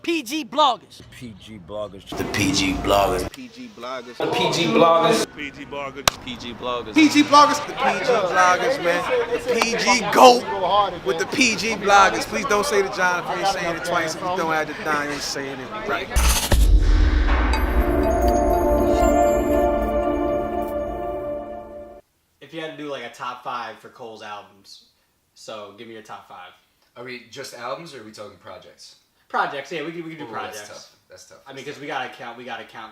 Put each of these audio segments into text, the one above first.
PG bloggers. PG bloggers. The PG bloggers. PG bloggers. The PG bloggers. PG bloggers. PG bloggers. PG bloggers. The PG bloggers, man. The PG GOAT with the PG bloggers. Please don't say to John if you ain't saying it twice. If you don't have to die, you ain't saying it right. If you had to do like a top 5 for Cole's albums, so give me your top 5. Are we just albums or are we talking projects? Projects, yeah, we can do Ooh, projects. That's tough. I mean, because we gotta count.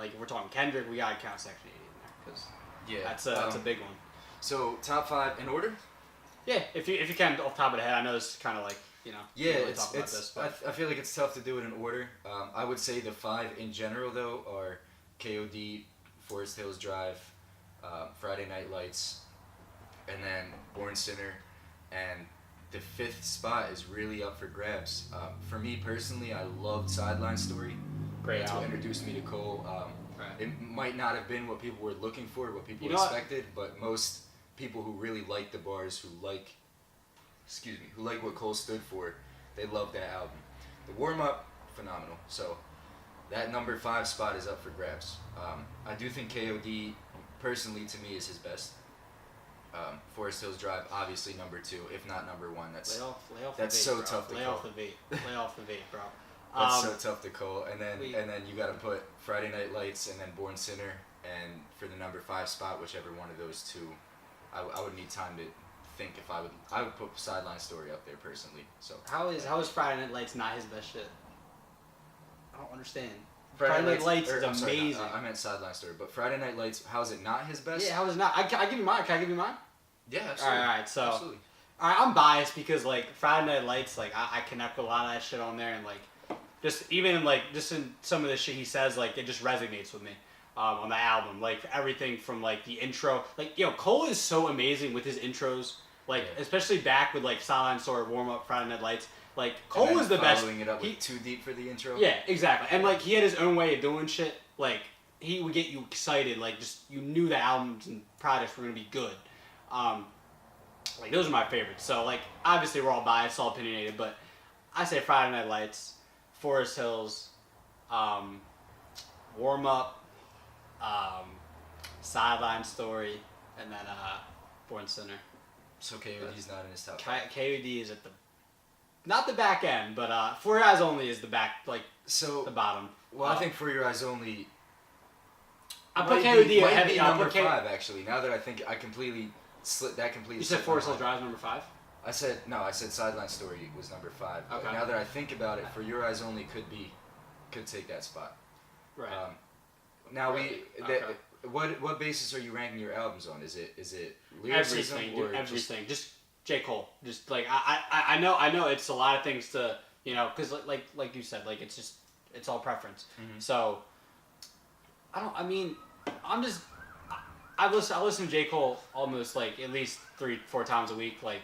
Like if we're talking Kendrick, we gotta count Section 80 in there because that's a big one. So top 5 in order? Yeah, if you can off the top of the head, I know this is kind of like Yeah, really it's. talk about this, but I feel like it's tough to do it in order. I would say the 5 in general though are KOD, Forest Hills Drive, Friday Night Lights, and then Born Sinner, and the 5th spot is really up for grabs. For me personally, I loved Sideline Story. Great That's what album. introduced me to Cole. Right. It might not have been what people were looking for, what people expected, but most people who really like the bars, who like what Cole stood for, they love that album. The warm up, phenomenal. So that number 5 spot is up for grabs. I do think KOD, personally to me, is his best. Forest Hills Drive, obviously number 2, if not number 1. lay off That's the beat, so bro. tough to lay call. off the beat. Lay off the beat, bro. That's so tough to call. And then you got to put Friday Night Lights and then Born Sinner, and for the number 5 spot, whichever one of those two, I would need time to think if I would put Sideline Story up there personally. So How is Friday Night Lights not his best shit? I don't understand. Friday Friday Night Lights or, is I'm sorry, amazing. I meant Sideline Story, but Friday Night Lights, how is it not his best? Yeah, how is it not? I give you mine. Can I give you mine? Yeah, absolutely. All right. So, absolutely. all right, I'm biased because like Friday Night Lights, like I connect with a lot of that shit on there, and like just even in some of the shit he says, like it just resonates with me on the album. Like everything from like the intro, like Cole is so amazing with his intros. Like especially back with like Sideline Story, Warm Up, Friday Night Lights. Like Cole was the best. Following it up with Too Deep for the intro. Yeah, exactly. And like he had his own way of doing shit. Like he would get you excited. Like just you knew the albums and projects were gonna be good. Like those are my favorites. So like obviously we're all biased, all opinionated, but I say Friday Night Lights, Forest Hills, Warm Up, Sideline Story, and then Born Sinner. So KOD's not in his top 5. KOD is at the not the back end, but For Your Eyes Only is the back, like the bottom. Well, I think For Your Eyes Only. I put KOD might be I number put 5 actually. Now that I think I completely slipped that completely. You said slipped Forest my Hills mind. Drive number 5. I said Sideline Story was number 5. But Okay. now that I think about it, For Your Eyes Only could take that spot. Right. Now Okay. what basis are you ranking your albums on? Is it lyricism Everything, or dude, everything. Just J. Cole. Just like I know it's a lot of things to because like you said, like it's all preference. Mm-hmm. So I listen to J. Cole almost like at least 3-4 times a week. Like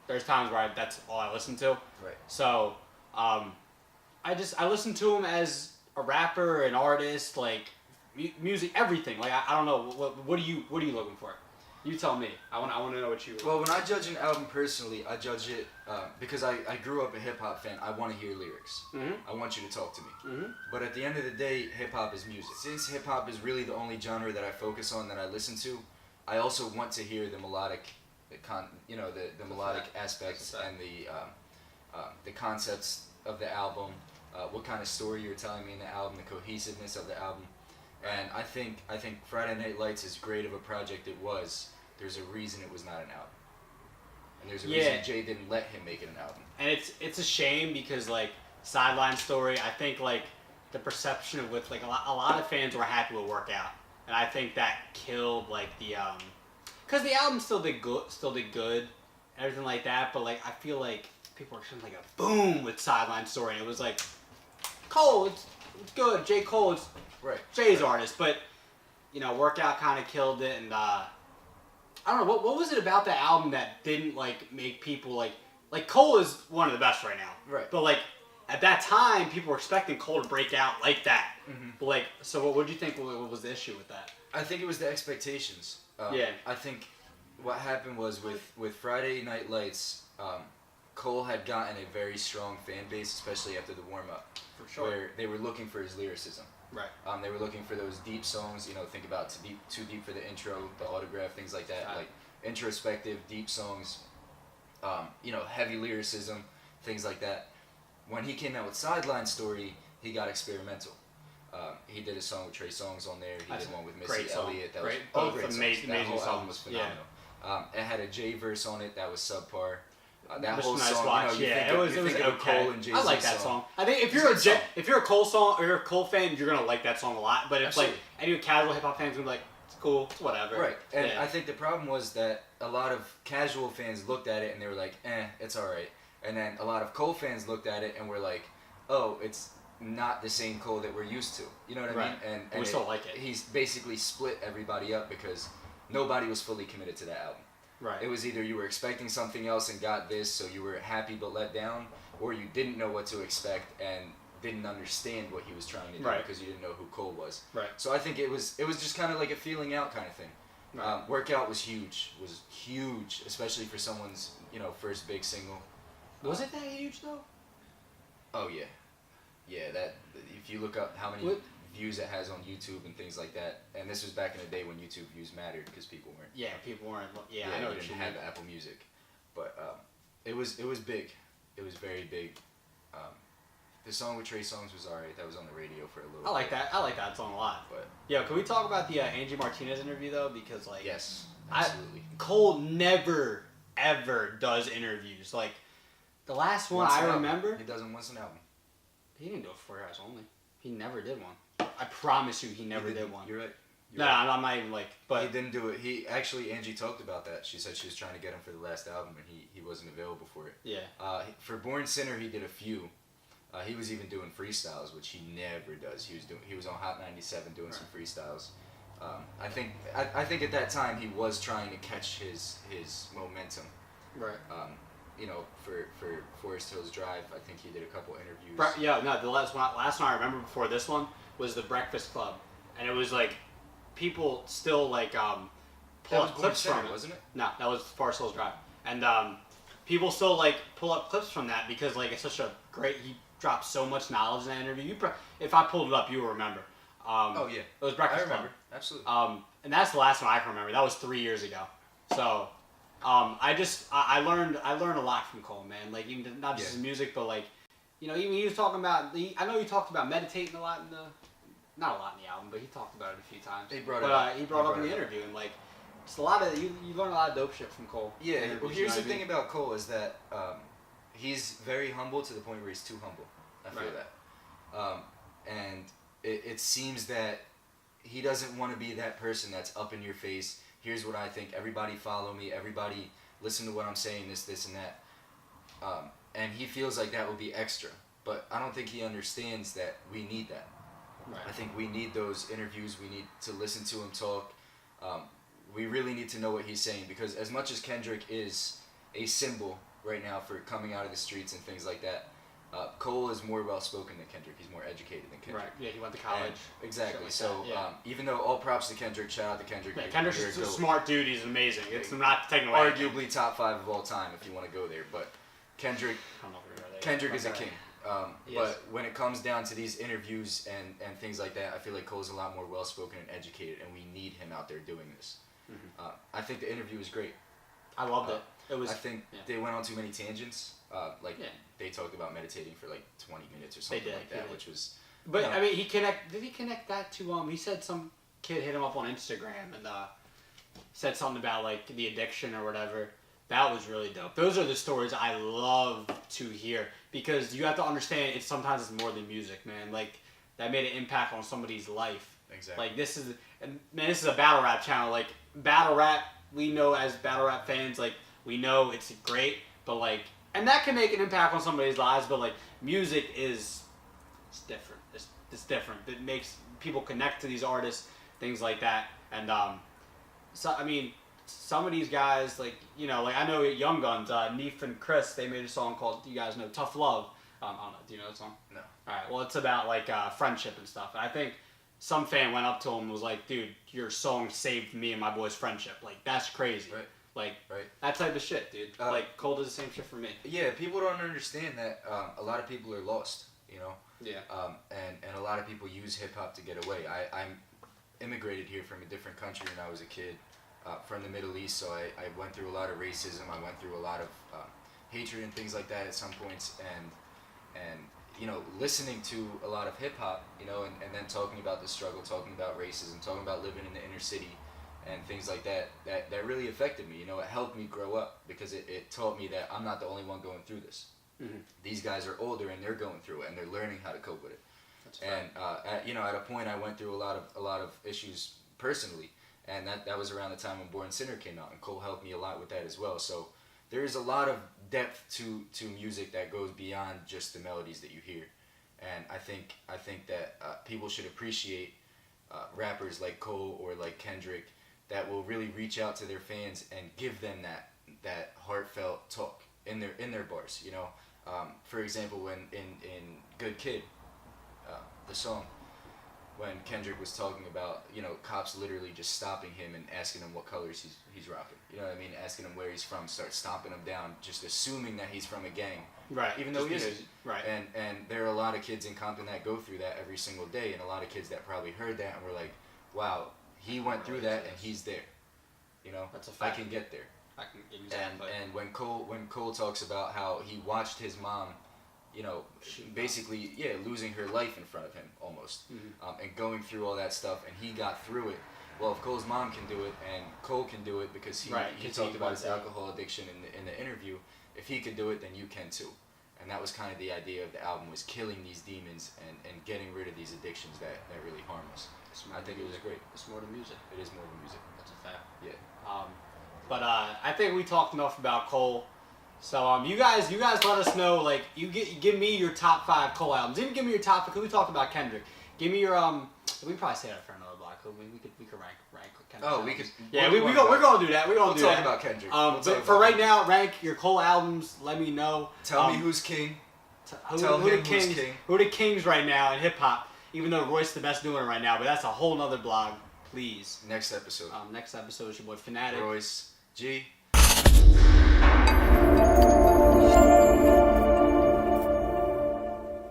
there's times where that's all I listen to. Right. So I listen to him as a rapper, an artist, like music, everything. Like I don't know what are you looking for? You tell me. I want to know what you. Well, when I judge an album personally, I judge it because I grew up a hip hop fan. I want to hear lyrics. Mm-hmm. I want you to talk to me. Mm-hmm. But at the end of the day, hip hop is music. Since hip hop is really the only genre that I focus on, that I listen to, I also want to hear the melodic, the melodic aspects and the concepts of the album. What kind of story you're telling me in the album, the cohesiveness of the album. And I think Friday Night Lights, as great of a project it was, there's a reason it was not an album. And there's a reason Jay didn't let him make it an album. And it's a shame because like Sideline Story, I think like the perception of with like a lot of fans were happy with Workout, and I think that killed like the because the album still did good, and everything like that. But like I feel like people were showing like a boom with Sideline Story, and it was like Cole, it's good. J. Cole, it's Right. Jay's artist, but Workout kind of killed it, and I don't know what was it about the album that didn't like make people like Cole is one of the best right now, Right? But like at that time, people were expecting Cole to break out like that. Mm-hmm. But like, so what do you think? What was the issue with that? I think it was the expectations. Yeah. I think what happened was with Friday Night Lights, Cole had gotten a very strong fan base, especially after the warm-up, For sure. where they were looking for his lyricism. Right. They were looking for those deep songs. Think about too deep for the intro, the autograph, things like that. Like introspective, deep songs. Heavy lyricism, things like that. When he came out with Sideline Story, he got experimental. He did a song with Trey Songz on there. He did one with Missy Elliott. That was both great songs. amazing That whole songs. album was phenomenal. It had a J verse on it that was subpar. That Just whole nice song, watch. you Yeah, think it was of okay. Cole and Jay-Z I like that song. I think if It's you're a good song. if you're a Cole song or you're a Cole fan, you're gonna like that song a lot. But if Absolutely. any casual hip hop fans gonna be like, it's cool, it's whatever. Right, and Yeah. I think the problem was that a lot of casual fans looked at it and they were like, it's alright. And then a lot of Cole fans looked at it and were like, oh, it's not the same Cole that we're used to. You know what I mean? And we still like it. He's basically split everybody up because nobody was fully committed to that album. Right. It was either you were expecting something else and got this, so you were happy but let down, or you didn't know what to expect and didn't understand what he was trying to do because you didn't know who Cole was. Right. So I think it was just kind of like a feeling out kind of thing. Right. Workout was huge, especially for someone's first big single. Was it that huge though? Oh yeah. That if you look up how many views it has on YouTube and things like that, and this was back in the day when YouTube views mattered because people weren't. Yeah, people weren't. Yeah, I I know you what didn't you have mean. Apple Music, but it was big. It was very big. The song with Trey Songz was alright. That was on the radio for a little. I like that. I like that song a lot. But Yo, can we talk about the Angie Martinez interview though? Because like, yes, absolutely. Cole never ever does interviews. Like the last one I remember, he does them once an album. he didn't do it for 4 hours only. He never did one. I promise you, he never did one. You're right. No, I'm not even like. But he didn't do it. Angie talked about that. She said she was trying to get him for the last album, and he wasn't available for it. yeah. For Born Sinner, he did a few. He was even doing freestyles, which he never does. He was on Hot 97 doing some freestyles. I think at that time he was trying to catch his momentum. Right. For Forest Hills Drive, I think he did a couple interviews. The last one I remember before this one was the Breakfast Club, and it was like people still like pull up clips from it, wasn't it? No, that was Forest Hills Drive, and people still like pull up clips from that because like it's such a great. He dropped so much knowledge in that interview. If I pulled it up, you will remember. Oh yeah, it was Breakfast Club. Absolutely. And that's the last one I can remember. That was 3 years ago. So. I learned a lot from Cole, man. Like even not just his music, but like, even he was talking about. I know he talked about meditating a lot not a lot in the album, but he talked about it a few times. He brought it up in the interview, and like, just a lot of you learn a lot of dope shit from Cole. Yeah. Well, here's the thing about Cole is that he's very humble to the point where he's too humble. I feel that, and it seems that he doesn't want to be that person that's up in your face. Here's what I think. Everybody follow me. Everybody listen to what I'm saying. This, and that. And he feels like that would be extra. But I don't think he understands that we need that. Right. I think we need those interviews. We need to listen to him talk. We really need to know what he's saying because as much as Kendrick is a symbol right now for coming out of the streets and things like that, Cole is more well-spoken than Kendrick. He's more educated than Kendrick. Right. Yeah, he went to college. Exactly. Like so even though all props to Kendrick, shout out to Kendrick. Yeah, Kendrick's a smart dude. He's amazing. It's not taking away. Arguably top 5 of all time if you want to go there. But Kendrick is a king. But when it comes down to these interviews and things like that, I feel like Cole's a lot more well-spoken and educated, and we need him out there doing this. Mm-hmm. I think the interview was great. I loved it. It was. I think they went on too many tangents. They talked about meditating for like 20 minutes or something like that, which was. But I mean, did he connect that to he said some kid hit him up on Instagram and said something about like the addiction or whatever. That was really dope. Those are the stories I love to hear because you have to understand sometimes it's more than music, man. Like that made an impact on somebody's life. Exactly. Like this is a battle rap channel. Like battle rap, we know as battle rap fans, like we know it's great, but like, and that can make an impact on somebody's lives. But like music it's different. It's different. It makes people connect to these artists, things like that. And so I mean. Some of these guys, like I know Young Guns, Neef and Chris, they made a song called, you guys know, Tough Love. I don't know, do you know that song? No. Alright, well, it's about, like, friendship and stuff. And I think some fan went up to him and was like, dude, your song saved me and my boy's friendship. Like, that's crazy. Right. Like Right. that type of shit, dude. Like Cole does the same shit for me. Yeah, people don't understand that a lot of people are lost, you know. Yeah. And a lot of people use hip hop to get away. I'm immigrated here from a different country when I was a kid, from the Middle East. So I went through a lot of racism. I went through a lot of hatred and things like that at some points. And you know, listening to a lot of hip hop, you know, and then talking about the struggle, talking about racism, talking about living in the inner city, and things like that really affected me. You know, it helped me grow up because it taught me that I'm not the only one going through this. Mm-hmm. These guys are older and they're going through it and they're learning how to cope with it. That's And at a point I went through a lot of issues personally, and that was around the time when Born Sinner came out, and Cole helped me a lot with that as well. So there is a lot of depth to music that goes beyond just the melodies that you hear, and I think that people should appreciate rappers like Cole or like Kendrick that will really reach out to their fans and give them that heartfelt talk in their bars. You know, for example, when in Good Kid, the song, when Kendrick was talking about, you know, cops literally just stopping him and asking him what colors he's rocking. You know what I mean? Asking him where he's from, start stomping him down, just assuming that he's from a gang. Right. Even though he Just isn't. Right. And there are a lot of kids in Compton that go through that every single day, and a lot of kids that probably heard that and were like, wow, he went through that and he's there. You know? That's a I fact. can get there. I can exactly. And when Cole talks about how he watched his mom, you know, basically, losing her life in front of him almost, and going through all that stuff, and he got through it. Well, if Cole's mom can do it, and Cole can do it because he talked about his alcohol addiction in the interview, if he could do it, then you can too. And that was kind of the idea of the album, was killing these demons and getting rid of these addictions that really harm us. I think it was great. It's more than music. It is more than music. That's a fact. Yeah. But I think we talked enough about Cole. So you guys let us know, like, give me your top 5 Cole albums. Didn't give me your top, because we talked about Kendrick. Give me your we probably say that for another block. We could rank Kendrick. Oh, we could. Yeah, we're gonna do that. We're gonna do talk that. about Kendrick. But for right now, rank your Cole albums. Let me know. Tell me who's king. Who him the who's kings? king. Who are the kings right now in hip hop? Even though Royce the best doing it right now, but that's a whole nother blog. Please. Next episode. Next episode is your boy Fanatic. Royce G.